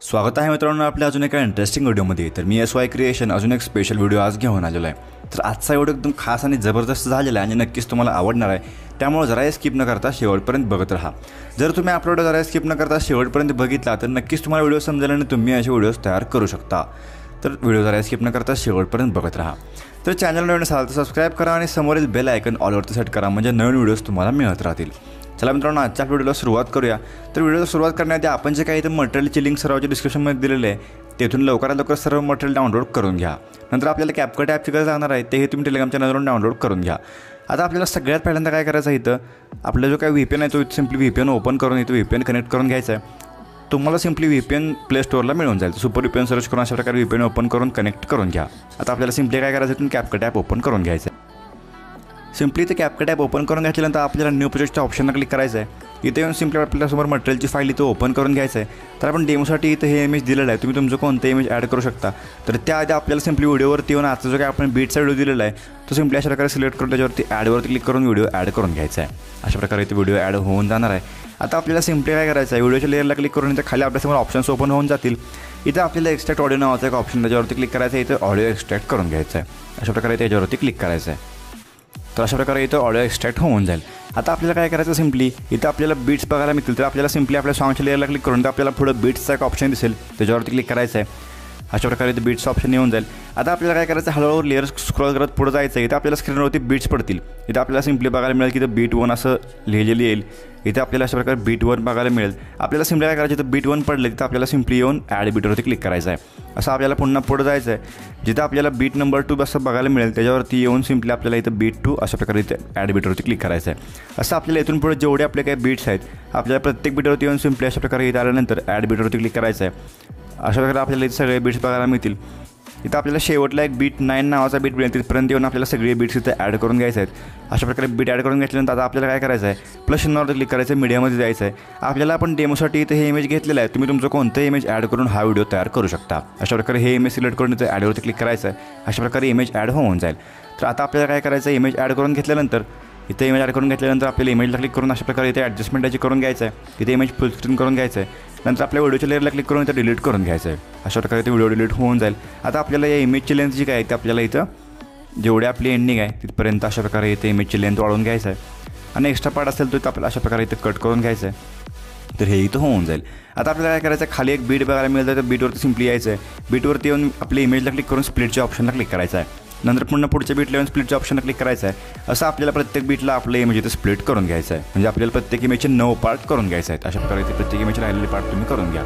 स्वागत आहे मित्रांनो आपल्या अजून एका इंटरेस्टिंग व्हिडिओमध्ये। तर मी SY क्रिएशन अजून एक स्पेशल व्हिडिओ आज घेऊन आलेलो आहे। तर आजचा व्हिडिओ एकदम खास आणि जबरदस्त झालेला आहे आणि नक्कीच तुम्हाला आवडणार आहे, त्यामुळे जरा स्किप न करता शेवटपर्यंत बघत राहा। जर तुम्ही आपला व्हिडिओ जरा स्किप न करता शेवटपर्यंत बघितला तर नक्कीच तुम्हाला व्हिडिओ समजेल आणि तुम्ही असे व्हिडिओज तयार करू शकता। तर व्हिडिओ जरा स्किप न करता शेवटपर्यंत बघत राहा। तर चॅनल नवीन असाल तर सबस्क्राईब करा आणि समोरील बेल आयकन ऑलवरती सेट करा, म्हणजे नवीन व्हिडिओज तुम्हाला मिळत राहतील। चला मित्रांनो, आजच्या व्हिडिओला सुरुवात करूया। तर व्हिडिओला सुरुवात करण्याआधी आपण जे काही इथं मटेरियलची लिंक सर्वांच्या डिस्क्रिप्शनमध्ये दिलेले आहे, तेथून लवकरात लवकर सर्व मटेरियल डाउनलोड करून घ्या। नंतर आपल्याला CapCut ॲपची गरज लागणार आहे, तेही तुम्ही टेलिग्राम चॅनलवरून डाउनलोड करून घ्या। आता आपल्याला सगळ्यात पहिल्यांदा काय करायचं आहे, इथं आपला जो काही VPN आहे तो सिम्पली VPN ओपन करून इथं VPN कनेक्ट करून घ्यायचा आहे। तुम्हाला सिम्पली VPN प्ले स्टोअरला मिळून जाईल। सुपर VPN सर्च करून अशा प्रकारे VPN ओपन करून कनेक्ट करून घ्या। आता आपल्याला सिम्पली काय करायचं आहे, CapCut ॲप ओपन करून घ्यायचं आहे। सिम्पली ते CapCut ॲप ओपन करून घेतल्यानंतर आपल्याला न्यू प्रोजेक्टच्या ऑप्शनला क्लिक करायचं आहे। इथे येऊन सिम्पली आपल्यासमोर मटेरियलची फाईल इथं ओपन करून घ्यायचं आहे। तर आपण डेमोसाठी इथं हे इमेज दिलेलं आहे, तुम्ही तुमचं कोणतं इमेज ॲड करू शकता। तर त्याआधी आपल्याला सिम्पली व्हिडिओवरती येऊन आजचा जो काही आपण बीटचा व्हिडिओ दिलेला आहे तो सिम्पली अशा प्रकारे सिलेक्ट करून त्याच्यावरती ॲडवरती क्लिक करून व्हिडिओ ॲड करून घ्यायचा आहे। अशा प्रकारे इथे व्हिडिओ ॲड होऊन जाणार आहे। आता आपल्याला सिम्पली काय करायचं आहे, व्हिडिओच्या लेअरला क्लिक करून इथं खाली आपल्यासमोर ऑप्शन्स ओपन होऊन जातील। इथं आपल्याला एक्स्ट्रॅक्ट ऑडिओ नावाचा एक ऑप्शन त्याच्यावरती क्लिक करायचं आहे। इथं ऑडिओ एक्स्ट्रॅक्ट करून घ्यायचं आहे। अशा प्रकारे त्याच्यावरती क्लिक करायचं आहे। तर अशा प्रकारे इथं ऑडिओ एक्स्ट्रॅक्ट होऊन जाईल। आता आपल्याला काय करायचं, सिम्पली इथं आपल्याला बीट्स बघायला मिळतील। तर आपल्याला सिम्पली आपल्या सॉंगच्या लेअरला क्लिक करून तर आपल्याला पुढं बीट्सचा एक ऑप्शन दिसेल, त्याच्यावरती क्लिक करायचं आहे। अशा प्रकारे इथं बीट्सचं ऑप्शन येऊन जाईल। आता आपल्याला काय करायचं, हळूहळू लेअर स्क्रॉल करत पुढे जायचं आहे। इथं आपल्याला स्क्रीनवरती बीट्स पडतील। इथं आपल्याला सिम्पली बघायला मिळेल की इथं बीट 1 असं लिहिलेलं येईल। इथे आपल्याला अशा प्रकारे बीट 1 बघायला मिळेल। आपल्याला सिम्पली काय करायचं, इथं बीट 1 पडलं तिथं आपल्याला सिम्पली येऊन ॲड बीटवरती क्लिक करायचं आहे। असं आपल्याला पुन्हा पुढे जायचं आहे। जिथं आपल्याला बीट नंबर 2 असं बघायला मिळेल त्याच्यावरती येऊन सिम्पली आपल्याला इथं बीट 2 अशा प्रकारे इथे ॲड बीटवरती क्लिक करायचं आहे। असं आपल्याला इथून पुढे जेवढे आपले काही बीट्स आहेत आपल्याला प्रत्येक बीटवरती येऊन सिम्पली अशा प्रकारे इथं आल्यानंतर ॲड बीटवरती क्लिक करायचं आहे। अशा प्रकारे आपल्याला इथे सगळे बीट्स बघायला मिळतील। इथं आपल्याला शेवटला एक बीट 9 नावाचा बीट मिळेल, तिथपर्यंत येऊन आपल्याला सगळे बीट्स इथं ॲड करून घ्यायचे आहेत। अशा प्रकारे बीट ॲड करून घेतल्यानंतर आता आपल्याला काय करायचं आहे, प्लस चिन्हावरती क्लिक करायचं आहे, मीडियामध्ये जायचं आहे। आपल्याला आपण डेमोसाठी इथं हे इमेज घेतलेलं आहे, तुम्ही तुमचं कोणतं इमेज ॲड करून हा व्हिडिओ तयार करू शकता। अशा प्रकारे हे इमेज सिलेक्ट करून इथं ॲडवरती क्लिक करायचं आहे। अशा प्रकारे इमेज ॲड होऊन जाईल। तर आता आपल्याला काय करायचं, इमेज ॲड करून घेतल्यानंतर इथे इमेज ॲड करून घेतल्यानंतर आपल्याला इमेजला क्लिक करून अशा प्रकारे इथे ॲडजस्टमेंट याची करून घ्यायचं आहे। इथे इमेज फुल स्क्रीन करून घ्यायचं आहे। नंतर आपल्या व्हिडिओच्या लेअरला क्लिक करून इथं डिलीट करून घ्यायचं आहे। अशा प्रकारे ते व्हिडिओ डिलीट होऊन जाईल। आता आपल्याला या इमेजची लेंथ जी काय आहे ते आपल्याला इथं जेवढी आपली एंडिंग आहे तिथपर्यंत अशा प्रकारे इथे इमेजची लेंथ वाढवून घ्यायचं आहे आणि एक्स्ट्रा पार्ट असेल तो आपल्याला अशा प्रकारे इथं कट करून घ्यायचं आहे। तर हे इथं होऊन जाईल। आता आपल्याला काय करायचं, खाली एक बीट बघायला मिळतं, तर बीटवरती सिम्पली यायचं आहे। बीटवरती येऊन आपल्या इमेजला क्लिक करून स्प्लिटच्या ऑप्शनला क्लिक करायचं आहे। नंतर पुन्हा पुढच्या बीटला येऊन स्प्लिटच्या ऑप्शनला क्लिक करायचं आहे। असं आपल्याला प्रत्येक बीटला आपलं इमेज इथं स्प्लिट करून घ्यायचं आहे, म्हणजे आपल्याला प्रत्येक इमेजचे 9 पार्ट करून घ्यायचे आहेत। अशा प्रकारे इथे प्रत्येक इमेजचे राहिलेले पार्ट तुम्ही करून घ्या।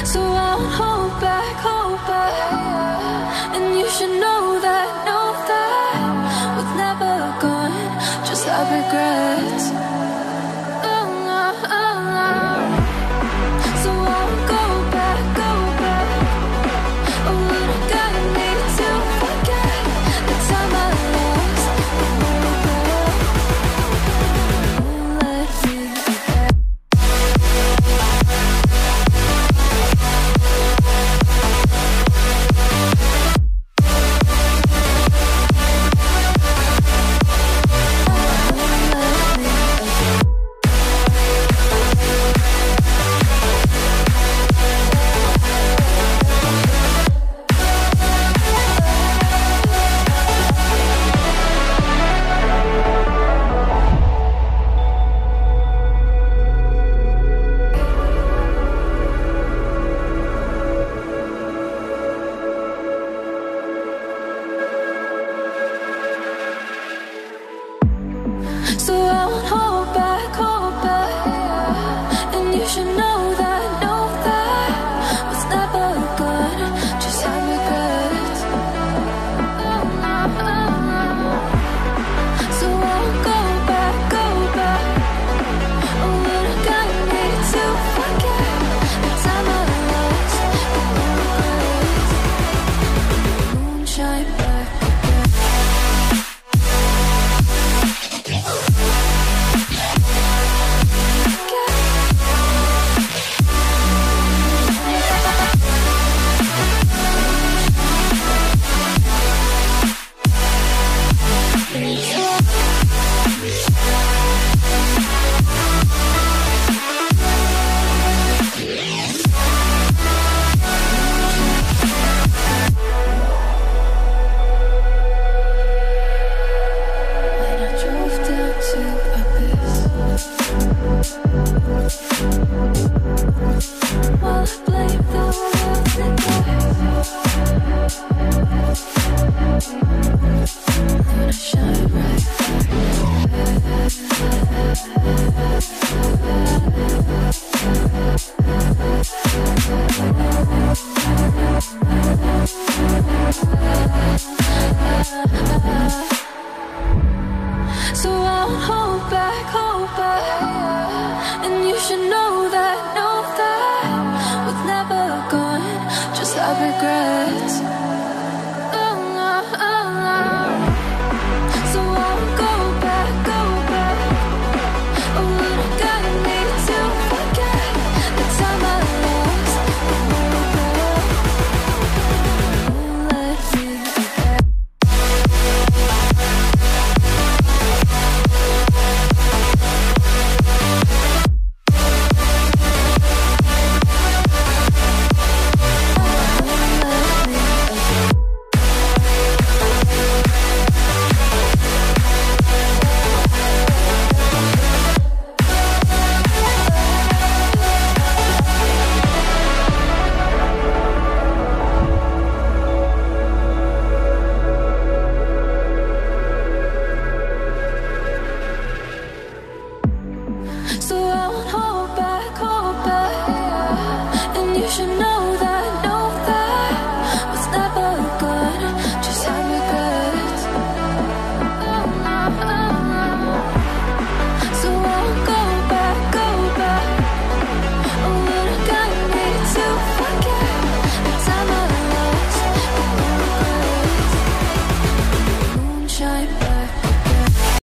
So I'll hold back, and you should know